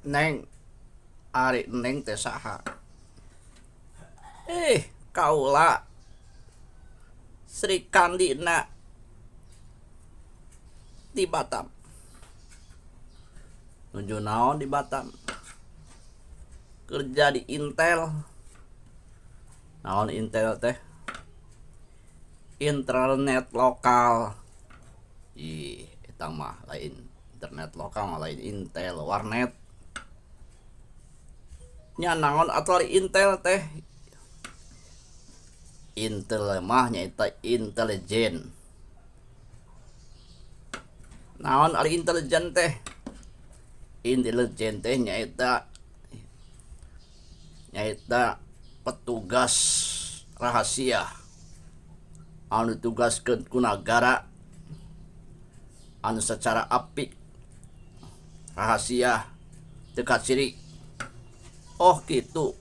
Neng, ari neng teh saha? Kaula Sri Kandina di Batam. Nuju naon di Batam? Kerja di Intel. Naon Intel teh? Internet lokal. Eta mah lain internet lokal mah lain Intel warnet. Nya naon atuh Intel teh? Intel mah nyaeta intelijen. Naon ari intelijen teh? Intelijen teh nyaeta petugas rahasia anu tugaskeun ku nagara anu secara apik rahasia teu kaciri. Oh gitu.